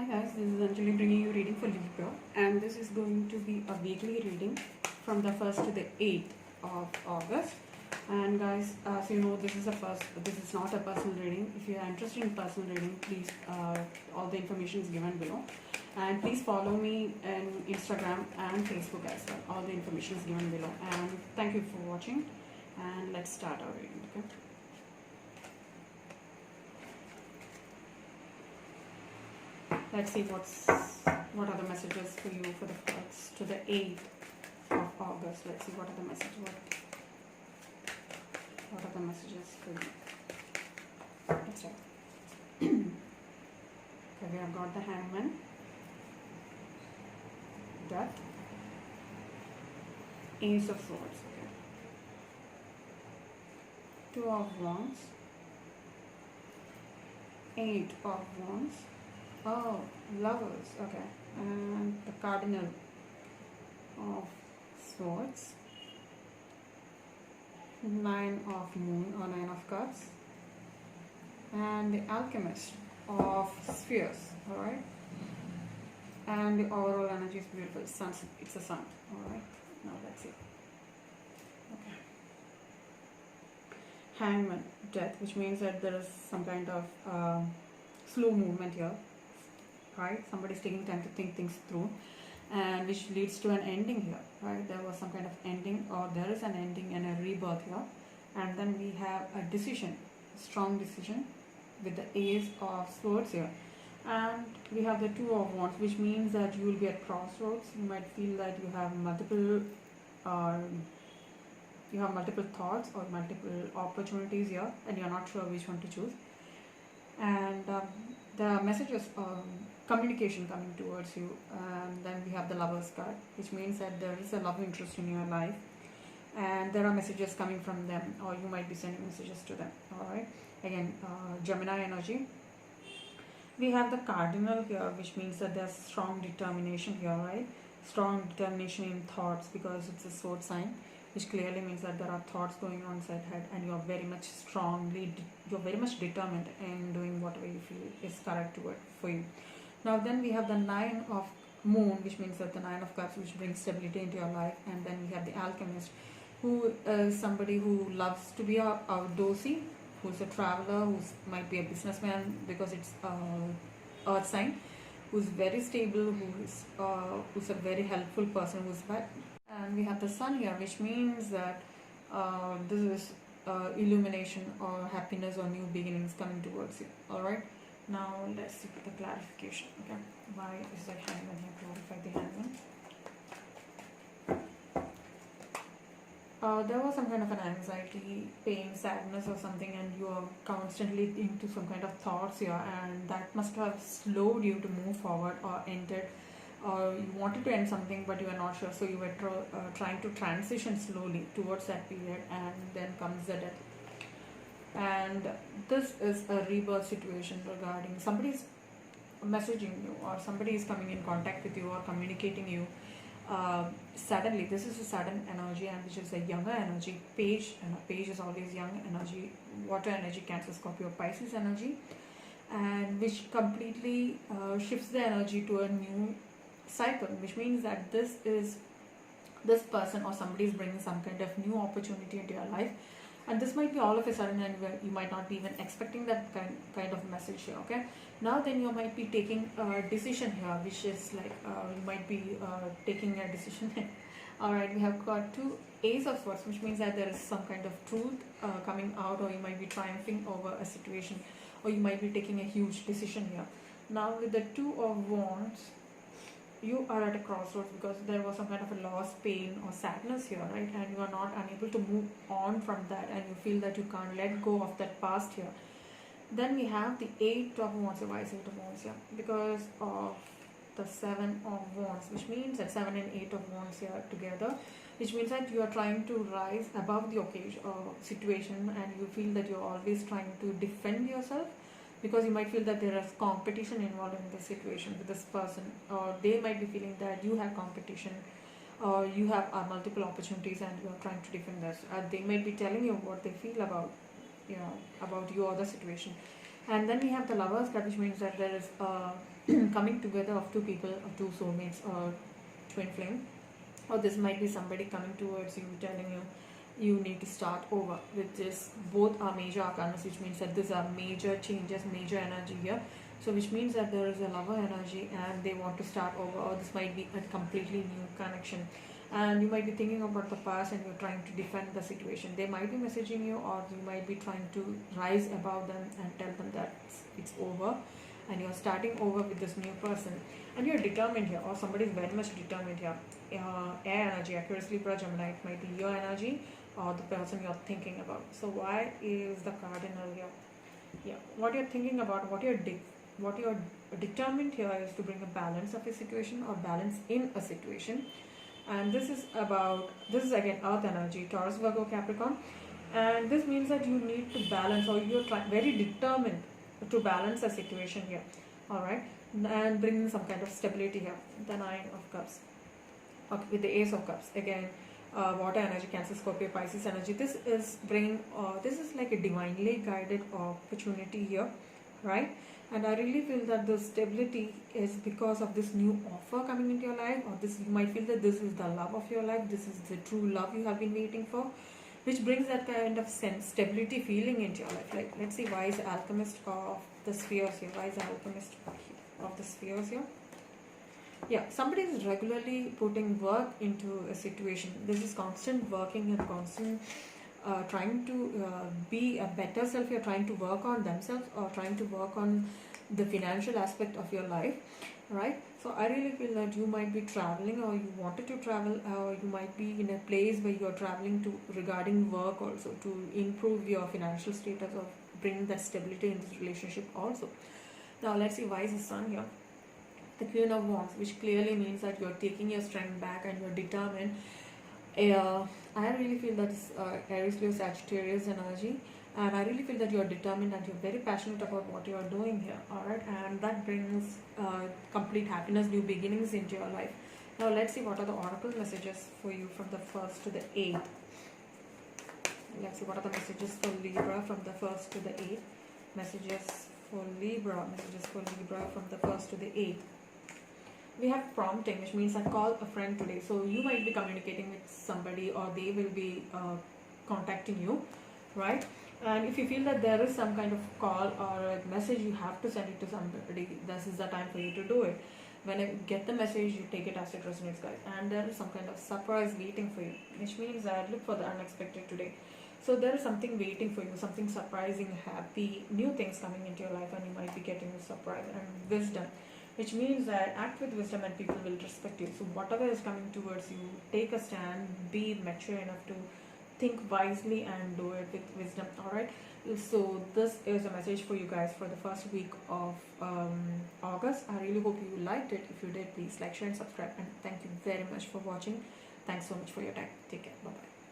Hi guys, this is Anjali bringing you reading for Libra, and this is going to be a weekly reading from the 1st to the 8th of August. And guys, as you know, this is not a personal reading. If you are interested in personal reading, please, all the information is given below. And please follow me on Instagram and Facebook as well. All the information is given below. And thank you for watching. And let's start our reading. Okay. Let's see what are the messages for you for the 1st to the 8th of August. Let's see what are the messages. What are the messages for you? Let's start. Okay, we have got the Hangman, Death, Ace of Swords, okay. Two of Wands, Eight of Wands. Oh, Lovers, okay. And the Cardinal of Swords, Nine of Moon or Nine of Cups, and the Alchemist of Spheres, alright. And the overall energy is beautiful. It's a sun, alright. Now let's see. Okay. Hangman, Death, which means that there is some kind of slow movement here. Right, somebody's taking time to think things through, and which leads to an ending here. Right, there was some kind of ending, or there is an ending and a rebirth here. And then we have a decision, strong decision, with the Ace of Swords here. And we have the Two of Wands, which means that you will be at crossroads. You might feel that you have multiple thoughts or multiple opportunities here, and you're not sure which one to choose. And the messages, communication coming towards you. And then we have the Lovers card, which means that there is a love interest in your life, and there are messages coming from them, or you might be sending messages to them. All right, again, Gemini energy. We have the Cardinal here, which means that there's strong determination here, right? Strong determination in thoughts, because it's a sword sign, which clearly means that there are thoughts going on inside head, and you're very much determined in doing whatever you feel is correct for you. Now then we have the Nine of Moon, which means that the Nine of Cups, which brings stability into your life. And then we have the Alchemist, who is somebody who loves to be outdoorsy, who's a traveler, who might be a businessman, because it's earth sign, who's very stable, who's a very helpful person, who's bad. And we have the Sun here, which means that this is illumination or happiness or new beginnings coming towards you. Alright, now let's see the clarification. Okay, why is the Hangman here? Clarify the Hangman. There was some kind of an anxiety, pain, sadness or something, and you are constantly into some kind of thoughts here, and that must have slowed you to move forward, or ended, or you wanted to end something but you were not sure, so you were trying to transition slowly towards that period, and then comes the death. And this is a rebirth situation regarding somebody's messaging you, or somebody is coming in contact with you or communicating you suddenly. This is a sudden energy, and which is a younger energy. Page, and page is always young energy, water energy, Cancer, Scorpio, Pisces energy, and which completely shifts the energy to a new cycle, which means that this person or somebody is bringing some kind of new opportunity into your life, and this might be all of a sudden, and you might not be even expecting that kind of message here. Okay, now then you might be taking a decision here, which is like you might be taking a decision. Alright, we have got two Ace of Swords, which means that there is some kind of truth coming out, or you might be triumphing over a situation, or you might be taking a huge decision here. Now with the Two of Wands, you are at a crossroads, because there was some kind of a loss, pain or sadness here, right? And you are not unable to move on from that, and you feel that you can't let go of that past here. Then we have the Eight of Wands. Why is Eight of Wands here? Because of the Seven of Wands, which means that Seven and Eight of Wands here together, which means that you are trying to rise above the occasion or situation, and you feel that you're always trying to defend yourself, because you might feel that there is competition involved in this situation with this person, or they might be feeling that you have competition, or you have multiple opportunities and you are trying to defend this. They might be telling you what they feel about, about you or the situation. And then we have the lovers card, which means that there is coming together of two people, or two soulmates, or twin flame, or this might be somebody coming towards you telling you you need to start over, which is both are major arcanas, which means that these are major changes, major energy here. So which means that there is a lover energy and they want to start over, or this might be a completely new connection. And you might be thinking about the past and you're trying to defend the situation. They might be messaging you, or you might be trying to rise above them and tell them that it's over and you're starting over with this new person. And you're determined here, or somebody is very much determined here. Air energy, Aquarius, Libra, Gemini, it might be your energy or the person you're thinking about. So why is the cardinal here? Yeah, what you're thinking about, what you're determined here is to bring a balance of a situation, or balance in a situation. And this is again earth energy, Taurus, Virgo, Capricorn. And this means that you need to balance, or you're very determined to balance a situation here. All right, and bring some kind of stability here. The Nine of Cups, okay, with the Ace of Cups again. Water energy, Cancer, Scorpio, Pisces energy. This is bringing this is like a divinely guided opportunity here, right? And I really feel that the stability is because of this new offer coming into your life, or this, you might feel that this is the love of your life, this is the true love you have been waiting for, which brings that kind of stability feeling into your life. Like, let's see, why is Alchemist of the Spheres here? Why is Alchemist of the Spheres here? Yeah, somebody is regularly putting work into a situation. This is constant working and constant trying to be a better self. You're trying to work on themselves, or trying to work on the financial aspect of your life, right? So I really feel that you might be traveling, or you wanted to travel, or you might be in a place where you're traveling to regarding work also, to improve your financial status, or bring that stability in this relationship also. Now let's see, why is the Sun here? The Queen of Wands, which clearly means that you're taking your strength back and you're determined. I really feel that it's Aries, Leo, Sagittarius energy, and I really feel that you're determined and you're very passionate about what you're doing here. All right, and that brings complete happiness, new beginnings into your life. Now let's see what are the oracle messages for you from the 1st to the 8th. Let's see what are the messages for Libra from the 1st to the 8th. Messages for Libra from the 1st to the 8th. We have prompting, which means I call a friend today. So you might be communicating with somebody, or they will be contacting you, right? And if you feel that there is some kind of call or a message, you have to send it to somebody. This is the time for you to do it. When you get the message, you take it as it resonates, guys. And there is some kind of surprise waiting for you, which means that look for the unexpected today. So there is something waiting for you, something surprising, happy, new things coming into your life, and you might be getting a surprise. And wisdom, which means that act with wisdom and people will respect you. So whatever is coming towards you, take a stand, be mature enough to think wisely and do it with wisdom. All right, so this is a message for you guys for the first week of August. I really hope you liked it. If you did, please like, share and subscribe, and thank you very much for watching. Thanks so much for your time. Take care. Bye bye.